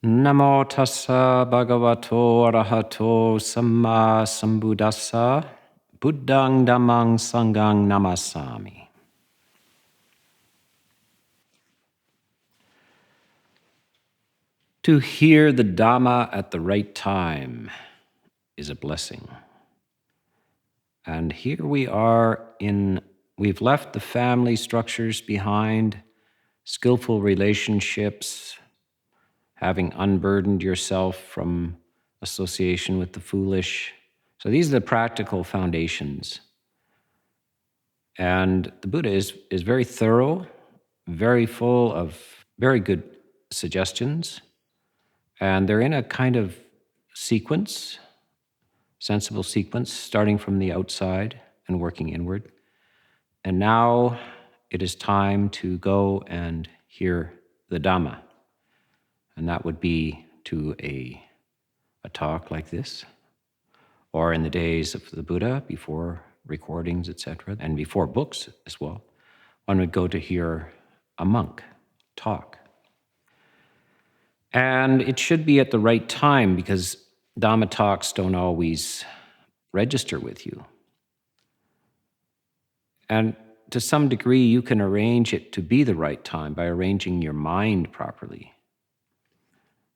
Namo tassa bhagavato arahato samma sambuddhassa buddhang dhammang sanghang namasami. To hear the Dhamma at the right time is a blessing. And here we are we've left the family structures behind, skillful relationships, having unburdened yourself from association with the foolish. So these are the practical foundations. And the Buddha is very thorough, very full of very good suggestions. And they're in a kind of sequence, sensible sequence, starting from the outside and working inward. And now it is time to go and hear the Dhamma. And that would be to a talk like this, or in the days of the Buddha, before recordings, etc., and before books as well, one would go to hear a monk talk. And it should be at the right time, because Dhamma talks don't always register with you. And to some degree, you can arrange it to be the right time by arranging your mind properly.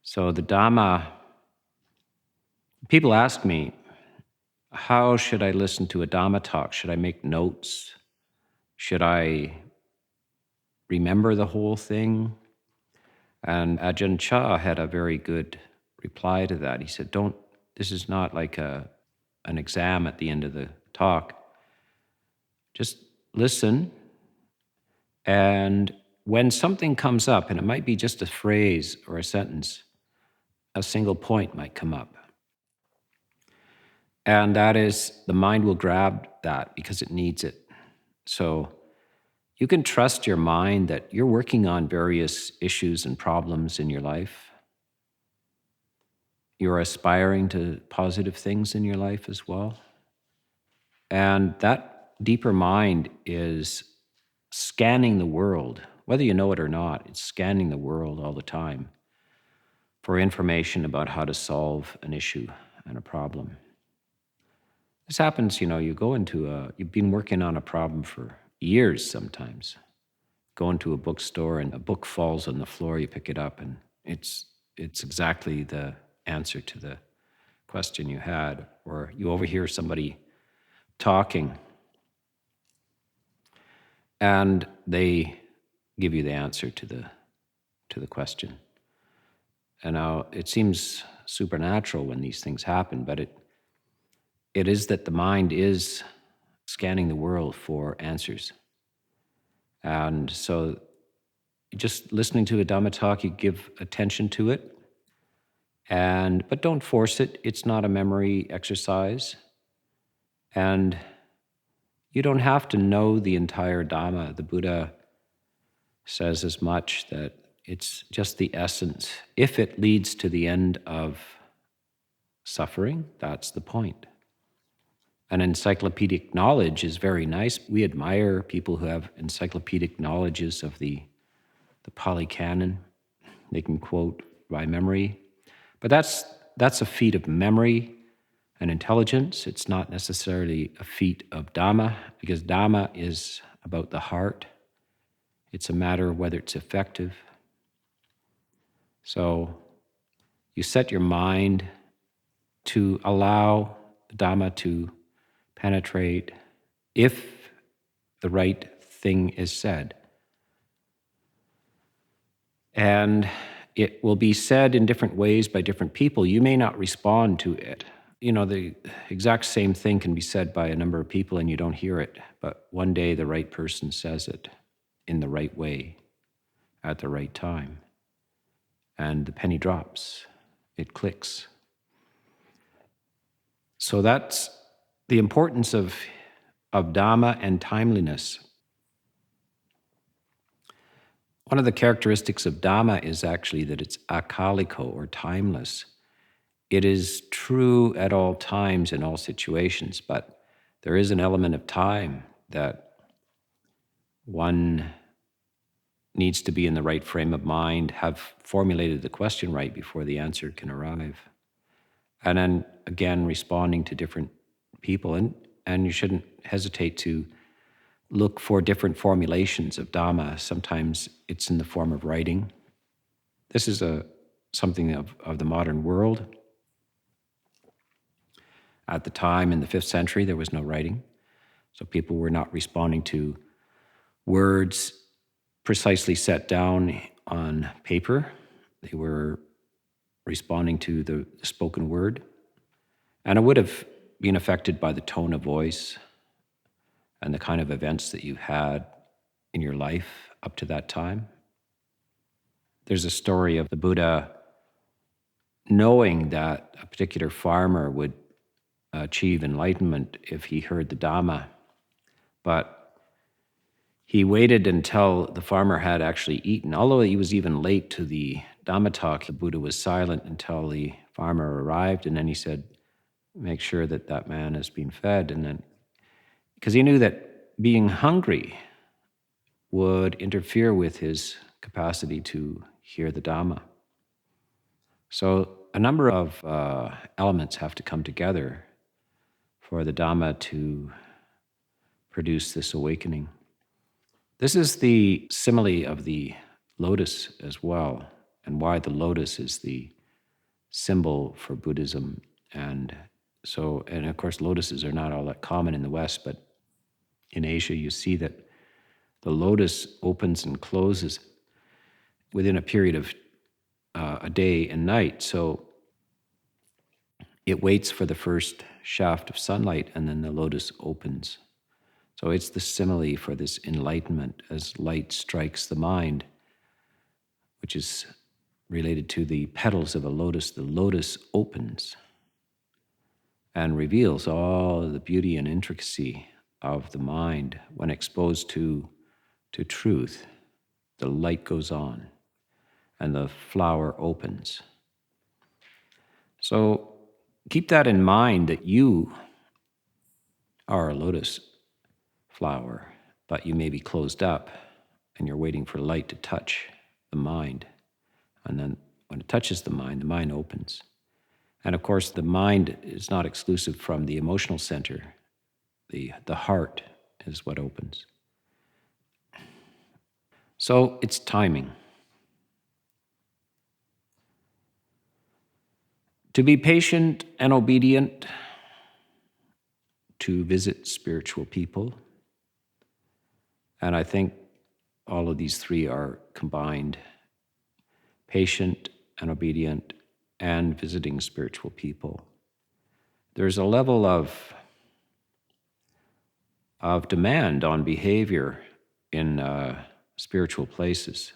So the Dhamma, people ask me, how should I listen to a Dhamma talk? Should I make notes? Should I remember the whole thing? And Ajahn Chah had a very good reply to that. He said, this is not like an exam at the end of the talk. Just listen, and when something comes up, and it might be just a phrase or a sentence, a single point might come up. And that is, the mind will grab that because it needs it. So you can trust your mind that you're working on various issues and problems in your life. You're aspiring to positive things in your life as well. And that deeper mind is scanning the world, whether you know it or not. It's scanning the world all the time for information about how to solve an issue and a problem. This happens, you've been working on a problem for years sometimes. Go into a bookstore and a book falls on the floor, you pick it up, and it's exactly the answer to the question you had. Or you overhear somebody talking and they give you the answer to the question. And now it seems supernatural when these things happen, but it is that the mind is scanning the world for answers. And so just listening to a Dhamma talk, you give attention to it, but don't force it. It's not a memory exercise. And you don't have to know the entire Dhamma. The Buddha says as much, that it's just the essence. If it leads to the end of suffering, that's the point. An encyclopedic knowledge is very nice. We admire people who have encyclopedic knowledges of the Pali Canon. They can quote by memory. But that's a feat of memory and intelligence. It's not necessarily a feat of Dhamma, because Dhamma is about the heart. It's a matter of whether it's effective. So you set your mind to allow the Dhamma to penetrate if the right thing is said. And it will be said in different ways by different people. You may not respond to it. The exact same thing can be said by a number of people and you don't hear it, but one day the right person says it in the right way at the right time. And the penny drops. It clicks. So that's the importance of Dhamma and timeliness. One of the characteristics of Dhamma is actually that it's akaliko, or timeless. It is true at all times in all situations, but there is an element of time that one needs to be in the right frame of mind, have formulated the question right before the answer can arrive. And then again, responding to different people. And you shouldn't hesitate to look for different formulations of Dhamma. Sometimes it's in the form of writing. This is something of the modern world. At the time, in the 5th century, there was no writing. So people were not responding to words precisely set down on paper. They were responding to the spoken word. And it would have been affected by the tone of voice and the kind of events that you had in your life up to that time. There's a story of the Buddha knowing that a particular farmer would achieve enlightenment if he heard the Dhamma, but he waited until the farmer had actually eaten. Although he was even late to the Dhamma talk, the Buddha was silent until the farmer arrived, and then he said, make sure that that man has been fed. And then, because he knew that being hungry would interfere with his capacity to hear the Dhamma. So a number of elements have to come together for the Dhamma to produce this awakening. This is the simile of the lotus as well, and why the lotus is the symbol for Buddhism. And of course, lotuses are not all that common in the West, but in Asia, you see that the lotus opens and closes within a period of a day and night. So it waits for the first shaft of sunlight, and then the lotus opens. So it's the simile for this enlightenment as light strikes the mind, which is related to the petals of a lotus. The lotus opens and reveals all the beauty and intricacy of the mind when exposed to truth. The light goes on and the flower opens. So keep that in mind, that you are a lotus flower, but you may be closed up and you're waiting for light to touch the mind. And then when it touches the mind opens. And of course, the mind is not exclusive from the emotional center. The heart is what opens. So it's timing. To be patient and obedient, to visit spiritual people. And I think all of these three are combined: patient and obedient and visiting spiritual people. There's a level of demand on behavior in spiritual places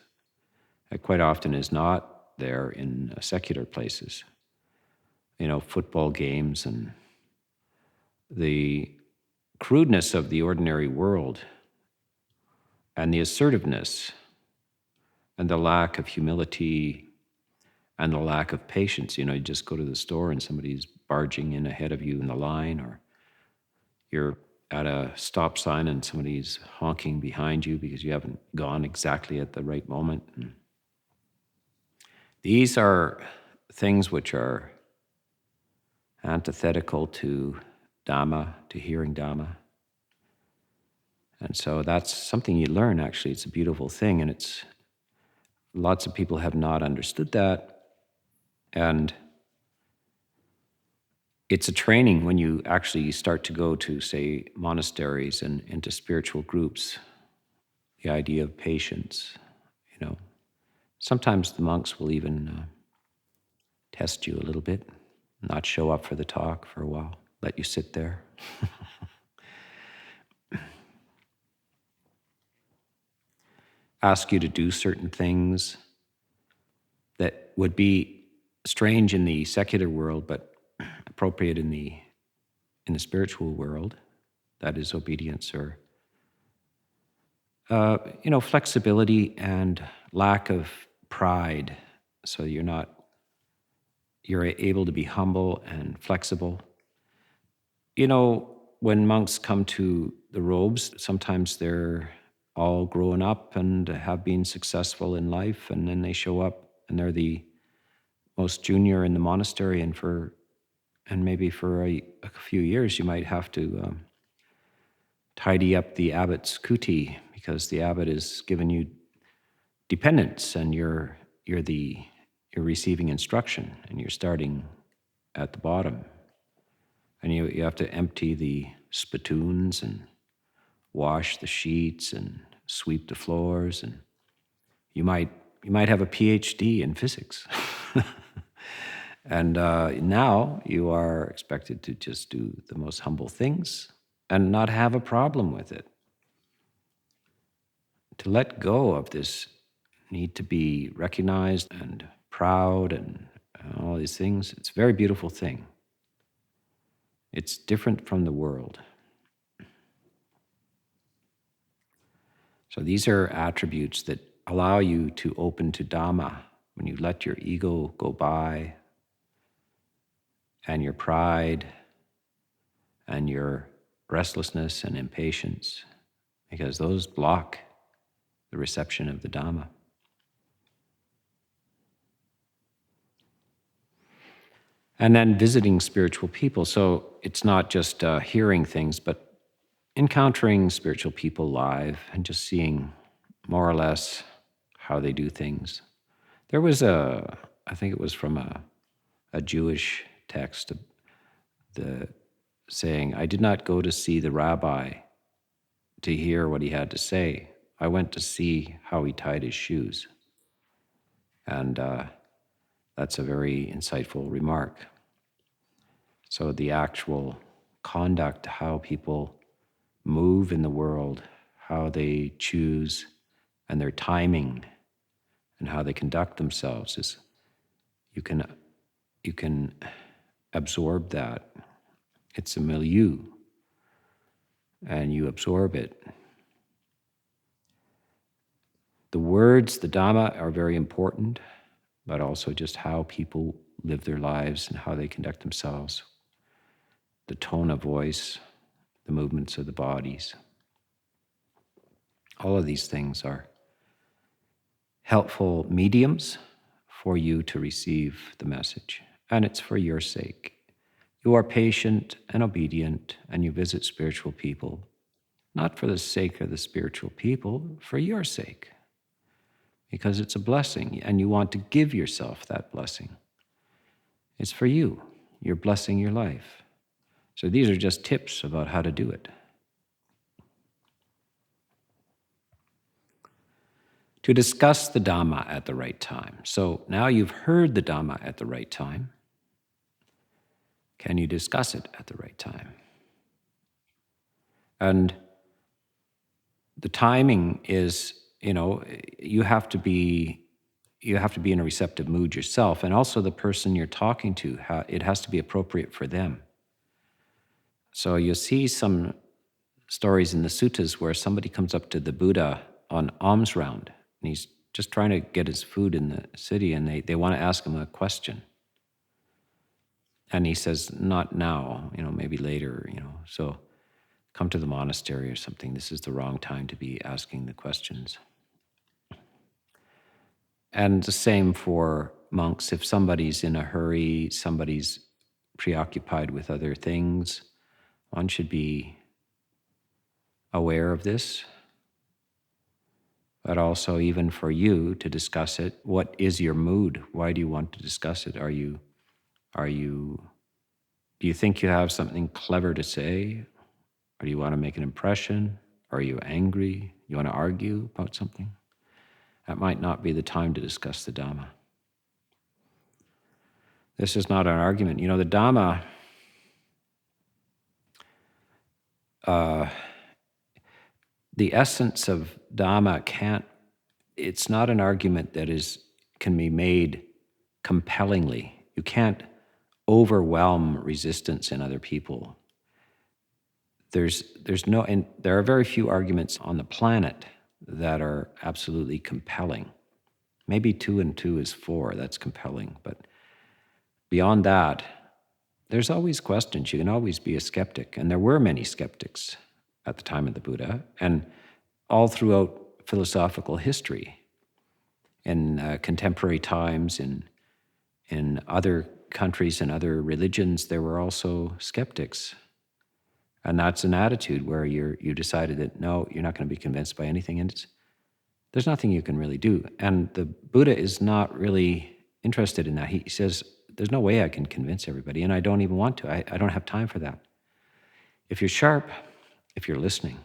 that quite often is not there in secular places. Football games and the crudeness of the ordinary world and the assertiveness and the lack of humility and the lack of patience. You just go to the store and somebody's barging in ahead of you in the line, or you're at a stop sign and somebody's honking behind you because you haven't gone exactly at the right moment. And these are things which are antithetical to Dhamma, to hearing Dhamma. And so that's something you learn, actually. It's a beautiful thing, and lots of people have not understood that. And it's a training when you actually start to go to, say, monasteries and into spiritual groups, the idea of patience. Sometimes the monks will even test you a little bit, not show up for the talk for a while, let you sit there. Ask you to do certain things that would be strange in the secular world, but appropriate in the spiritual world. That is obedience, or flexibility and lack of pride. So you're able to be humble and flexible. When monks come to the robes, sometimes they're all grown up and have been successful in life, and then they show up and they're the most junior in the monastery, and maybe for a few years you might have to tidy up the abbot's kuti, because the abbot has given you dependence, and you're receiving instruction, and you're starting at the bottom, and you have to empty the spittoons and wash the sheets and sweep the floors, and you might have a PhD in physics. And now you are expected to just do the most humble things and not have a problem with it. To let go of this need to be recognized and proud and all these things, it's a very beautiful thing. It's different from the world. So these are attributes that allow you to open to Dhamma when you let your ego go by, and your pride and your restlessness and impatience, because those block the reception of the Dhamma. And then visiting spiritual people. So it's not just hearing things, but encountering spiritual people live and just seeing more or less how they do things. There was I think it was from a Jewish text, the saying, "I did not go to see the rabbi to hear what he had to say. I went to see how he tied his shoes." And that's a very insightful remark. So the actual conduct, how people move in the world, how they choose, and their timing, and how they conduct themselves, is you can absorb that. It's a milieu, and you absorb it. The words, the Dhamma, are very important, but also just how people live their lives and how they conduct themselves. The tone of voice, the movements of the bodies. All of these things are helpful mediums for you to receive the message, and it's for your sake. You are patient and obedient, and you visit spiritual people, not for the sake of the spiritual people, for your sake, because it's a blessing, and you want to give yourself that blessing. It's for you. You're blessing your life. So these are just tips about how to do it. To discuss the Dhamma at the right time. So now you've heard the Dhamma at the right time. Can you discuss it at the right time? And the timing is, you have to be in a receptive mood yourself, and also the person you're talking to, it has to be appropriate for them. So you'll see some stories in the suttas where somebody comes up to the Buddha on alms round, and he's just trying to get his food in the city, and they want to ask him a question. And he says, not now, maybe later, so come to the monastery or something. This is the wrong time to be asking the questions. And the same for monks. If somebody's in a hurry, somebody's preoccupied with other things, one should be aware of this. But also, even for you to discuss it, what is your mood? Why do you want to discuss it? Do you think you have something clever to say? Or do you want to make an impression? Are you angry? You want to argue about something? That might not be the time to discuss the Dhamma. This is not an argument. The Dhamma, the essence of Dhamma it's not an argument that can be made compellingly. You can't overwhelm resistance in other people. And there are very few arguments on the planet that are absolutely compelling. Maybe 2 and 2 is 4, that's compelling. But beyond that, there's always questions. You can always be a skeptic. And there were many skeptics at the time of the Buddha. And all throughout philosophical history, in contemporary times, in other countries and other religions, there were also skeptics. And that's an attitude where you decided that, no, you're not going to be convinced by anything. And there's nothing you can really do. And the Buddha is not really interested in that. He says, there's no way I can convince everybody, and I don't even want to. I don't have time for that. If you're sharp, if you're listening,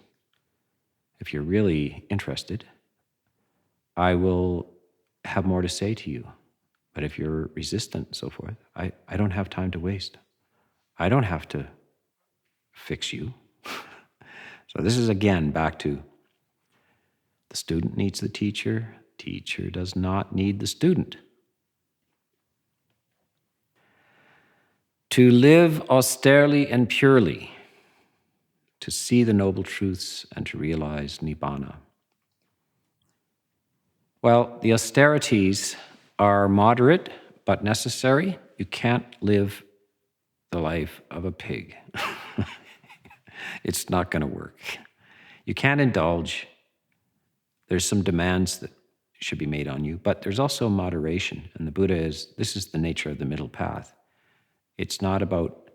if you're really interested, I will have more to say to you. But if you're resistant and so forth, I don't have time to waste. I don't have to fix you. So this is again back to the student needs the teacher. Teacher does not need the student. To live austerely and purely, to see the noble truths and to realize Nibbana. Well, the austerities are moderate but necessary. You can't live the life of a pig. It's not going to work. You can't indulge. There's some demands that should be made on you, but there's also moderation. And the Buddha this is the nature of the middle path. It's not about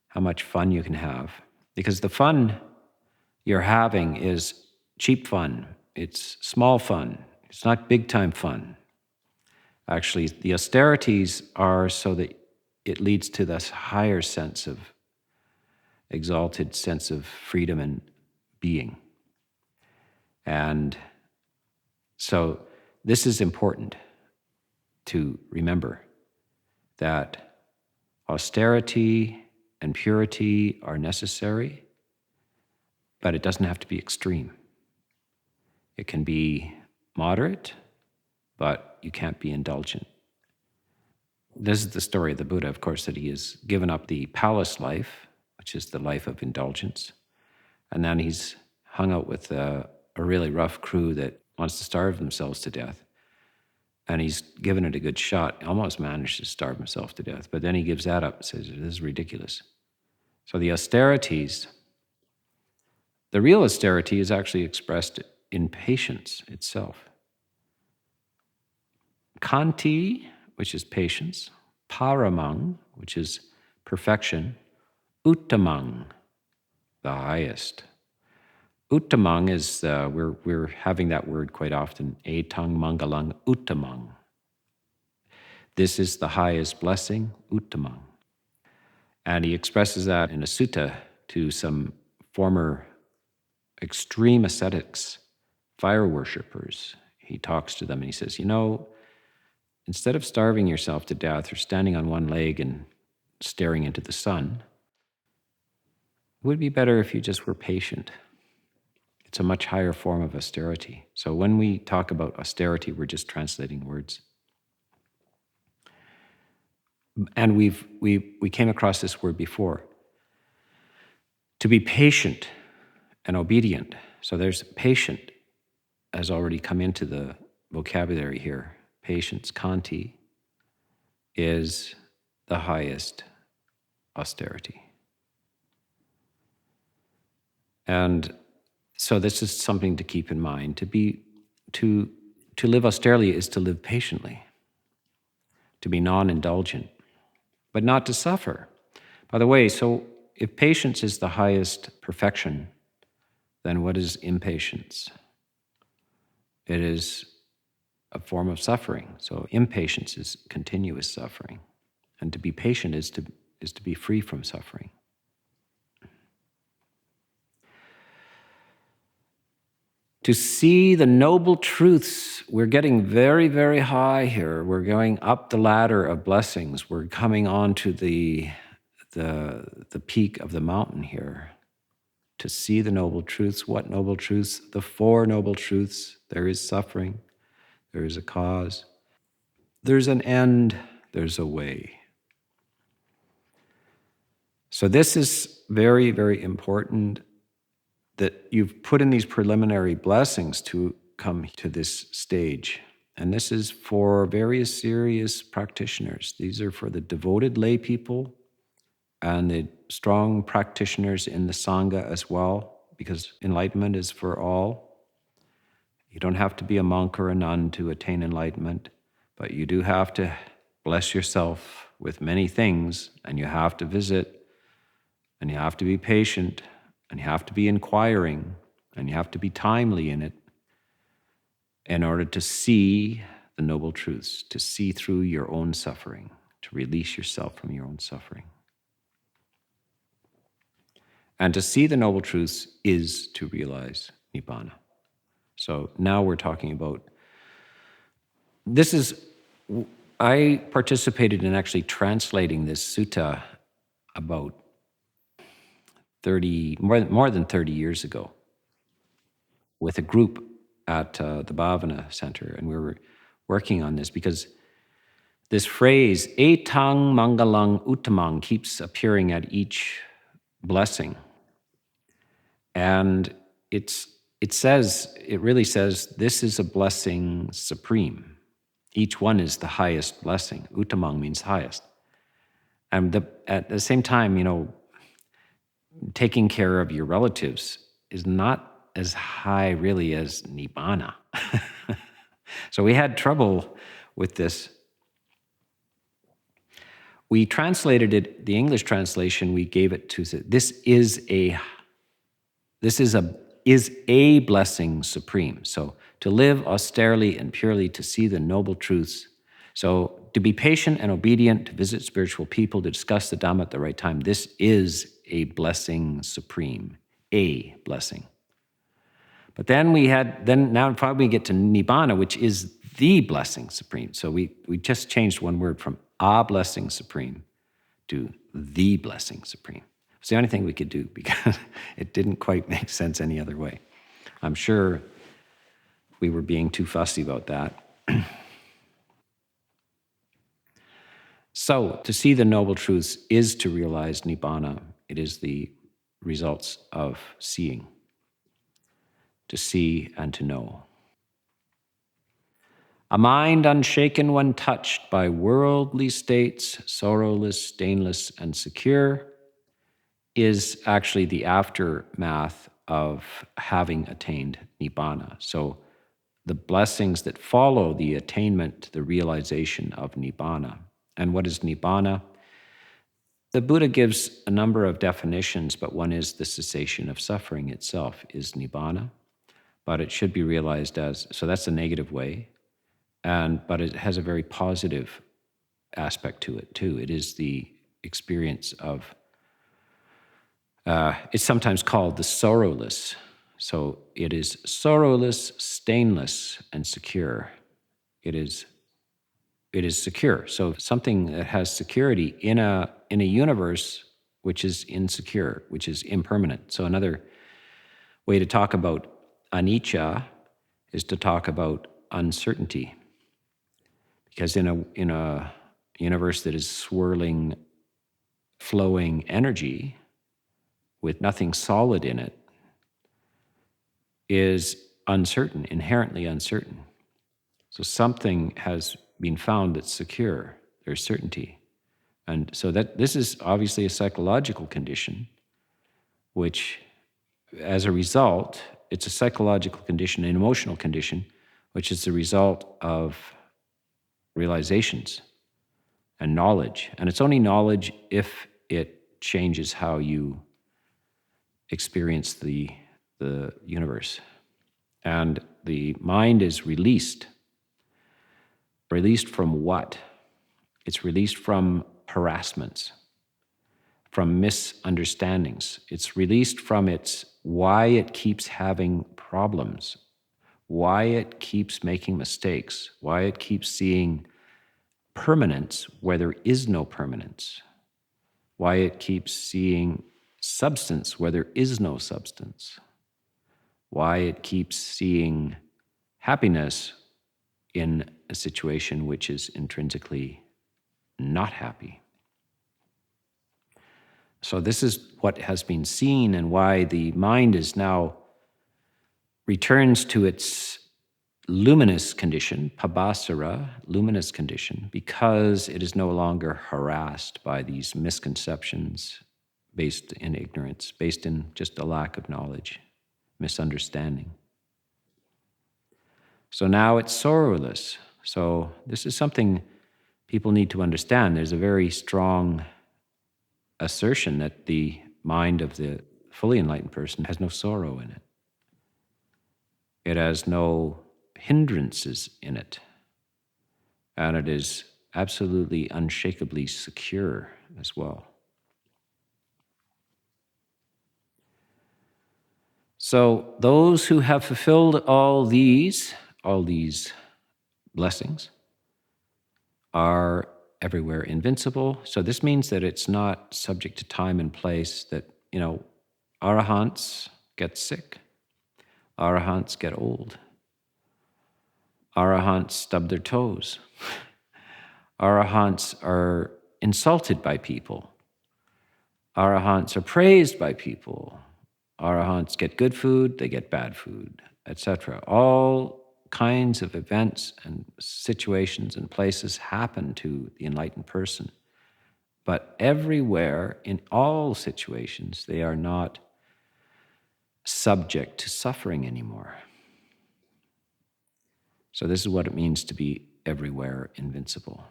how much fun you can have, because the fun you're having is cheap fun. It's small fun. It's not big time fun. Actually, the austerities are so that it leads to this higher sense of exalted sense of freedom and being. And so this is important to remember, that austerity and purity are necessary, but it doesn't have to be extreme. It can be moderate, but you can't be indulgent. This is the story of the Buddha, of course, that he has given up the palace life, which is the life of indulgence, and then he's hung out with a really rough crew that wants to starve themselves to death. And he's given it a good shot, almost managed to starve himself to death, but then he gives that up and says, this is ridiculous. So the austerities, the real austerity is actually expressed in patience itself. Kanti, which is patience, paramang, which is perfection, uttamang, the highest. Uttamang is, we're having that word quite often, etang mangalang uttamang. This is the highest blessing, uttamang. And he expresses that in a sutta to some former extreme ascetics, fire worshippers. He talks to them and he says, instead of starving yourself to death or standing on one leg and staring into the sun, it would be better if you just were patient. It's a much higher form of austerity. So when we talk about austerity, we're just translating words. And we came across this word before. To be patient and obedient. So there's patient has already come into the vocabulary here. Patience, kanti, is the highest austerity. And so this is something to keep in mind. To live austerely is to live patiently, to be non-indulgent, but not to suffer. By the way, so if patience is the highest perfection, then what is impatience? It is a form of suffering. So impatience is continuous suffering. And to be patient is to be free from suffering. To see the noble truths, we're getting very, very high here. We're going up the ladder of blessings. We're coming onto the peak of the mountain here. To see the noble truths. What noble truths? The four noble truths. There is suffering. There is a cause. There's an end. There's a way. So this is very, very important, that you've put in these preliminary blessings to come to this stage. And this is for various serious practitioners. These are for the devoted lay people and the strong practitioners in the Sangha as well, because enlightenment is for all. You don't have to be a monk or a nun to attain enlightenment, but you do have to bless yourself with many things, and you have to visit, and you have to be patient, and you have to be inquiring, and you have to be timely in it in order to see the noble truths, to see through your own suffering, to release yourself from your own suffering. And to see the noble truths is to realize Nibbana. So now we're talking about, I participated in actually translating this sutta about more than 30 years ago with a group at the Bhavana Center, and we were working on this because this phrase, etang mangalang uttamang, keeps appearing at each blessing. And it really says, this is a blessing supreme. Each one is the highest blessing. Uttamang means highest. And at the same time, taking care of your relatives is not as high really as Nibbana. So we had trouble with this. We translated it, the English translation, we gave it to, this is a blessing supreme. So to live austerely and purely, to see the noble truths. So to be patient and obedient, to visit spiritual people, to discuss the Dhamma at the right time, this is a blessing supreme, a blessing. But then now probably get to Nibbana, which is the blessing supreme. So we just changed one word from a blessing supreme to the blessing supreme. It's the only thing we could do because it didn't quite make sense any other way. I'm sure we were being too fussy about that. So to see the noble truths is to realize Nibbana. It is the results of seeing, to see and to know. A mind unshaken when touched by worldly states, sorrowless, stainless, and secure, is actually the aftermath of having attained Nibbana. So the blessings that follow the attainment, the realization of Nibbana. And what is Nibbana? The Buddha gives a number of definitions, but one is the cessation of suffering itself is Nibbana. But it should be realized as, so that's the negative way, but it has a very positive aspect to it too. It is the experience of, it's sometimes called the sorrowless. So it is sorrowless, stainless, and secure. It is secure. So something that has security in a universe which is insecure, which is impermanent. So another way to talk about anicca is to talk about uncertainty. Because in a universe that is swirling, flowing energy with nothing solid in it is uncertain, inherently uncertain. So something has been found that's secure. There's certainty. And so that this is obviously a psychological condition, which as a result, it's a psychological condition, an emotional condition, which is the result of realizations and knowledge. And it's only knowledge if it changes how you experience the universe. And the mind is released. Released from what? It's released from harassments, from misunderstandings. It's released from why it keeps having problems, why it keeps making mistakes, why it keeps seeing permanence where there is no permanence, why it keeps seeing substance where there is no substance, why it keeps seeing happiness in a situation which is intrinsically not happy. So this is what has been seen and why the mind is now returns to its luminous condition, pabhasara, luminous condition, because it is no longer harassed by these misconceptions based in ignorance, based in just a lack of knowledge, misunderstanding. So now it's sorrowless. So this is something people need to understand. There's a very strong assertion that the mind of the fully enlightened person has no sorrow in it. It has no hindrances in it. And it is absolutely unshakably secure as well. So those who have fulfilled all these blessings are everywhere invincible. So this means that it's not subject to time and place, that, arahants get sick, arahants get old, arahants stub their toes, arahants are insulted by people, arahants are praised by people, arahants get good food, they get bad food, etc. All kinds of events and situations and places happen to the enlightened person. But everywhere, in all situations, they are not subject to suffering anymore. So this is what it means to be everywhere invincible.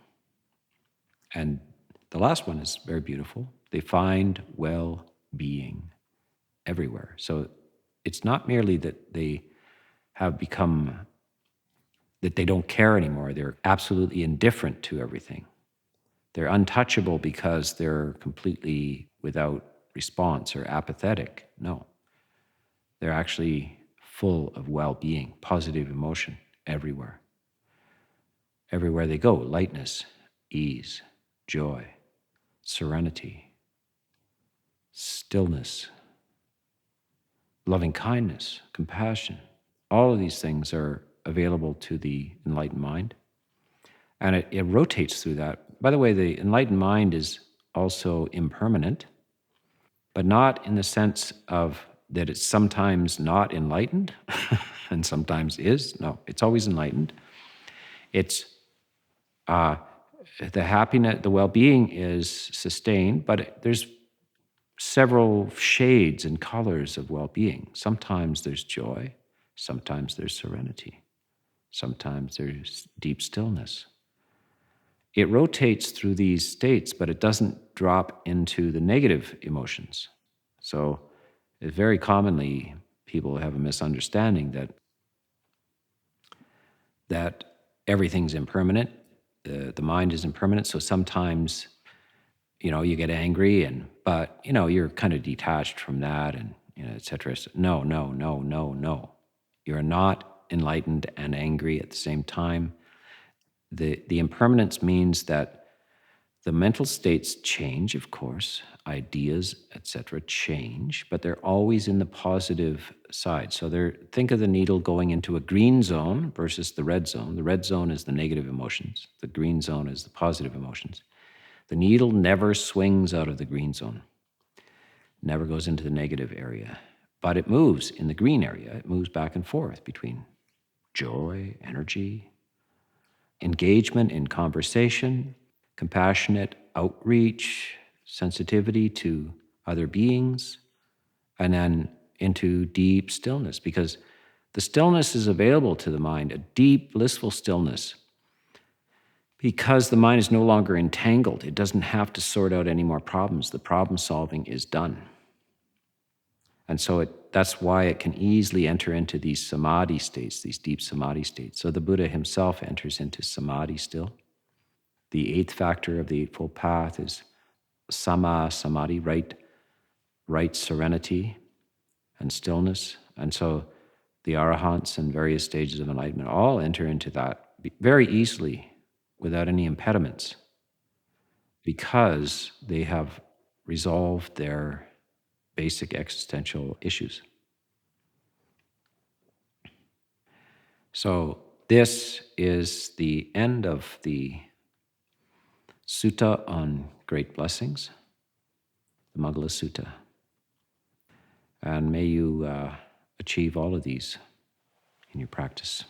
And the last one is very beautiful. They find well-being everywhere. So it's not merely that they have become, that they don't care anymore. They're absolutely indifferent to everything. They're untouchable because they're completely without response or apathetic. No. They're actually full of well-being, positive emotion everywhere. Everywhere they go, lightness, ease, joy, serenity, stillness, loving kindness, compassion. All of these things are available to the enlightened mind. And it rotates through that. By the way, the enlightened mind is also impermanent, but not in the sense of that it's sometimes not enlightened and sometimes is. No, it's always enlightened. It's the happiness, the well-being is sustained, but there's several shades and colors of well-being. Sometimes there's joy, sometimes there's serenity, sometimes there's deep stillness. It rotates through these states, but it doesn't drop into the negative emotions. So very commonly, people have a misunderstanding that everything's impermanent, the mind is impermanent. So sometimes, you get angry, but you're kind of detached from that, and et cetera. So no, no, no, no, no. You're not enlightened and angry at the same time. The impermanence means that the mental states change, of course, ideas, etc., change, but they're always in the positive side. So think of the needle going into a green zone versus the red zone. The red zone is the negative emotions. The green zone is the positive emotions. The needle never swings out of the green zone, never goes into the negative area, but it moves in the green area. It moves back and forth between joy, energy, engagement in conversation, compassionate outreach, sensitivity to other beings, and then into deep stillness, because the stillness is available to the mind, a deep, blissful stillness, because the mind is no longer entangled. It doesn't have to sort out any more problems. The problem solving is done. And so that's why it can easily enter into these samadhi states, these deep samadhi states. So the Buddha himself enters into samadhi still. The eighth factor of the Eightfold Path is sama samadhi, right serenity and stillness. And so the arahants and various stages of enlightenment all enter into that very easily without any impediments, because they have resolved their basic existential issues. So this is the end of the Sutta on Great Blessings, the Mangala Sutta. And may you achieve all of these in your practice.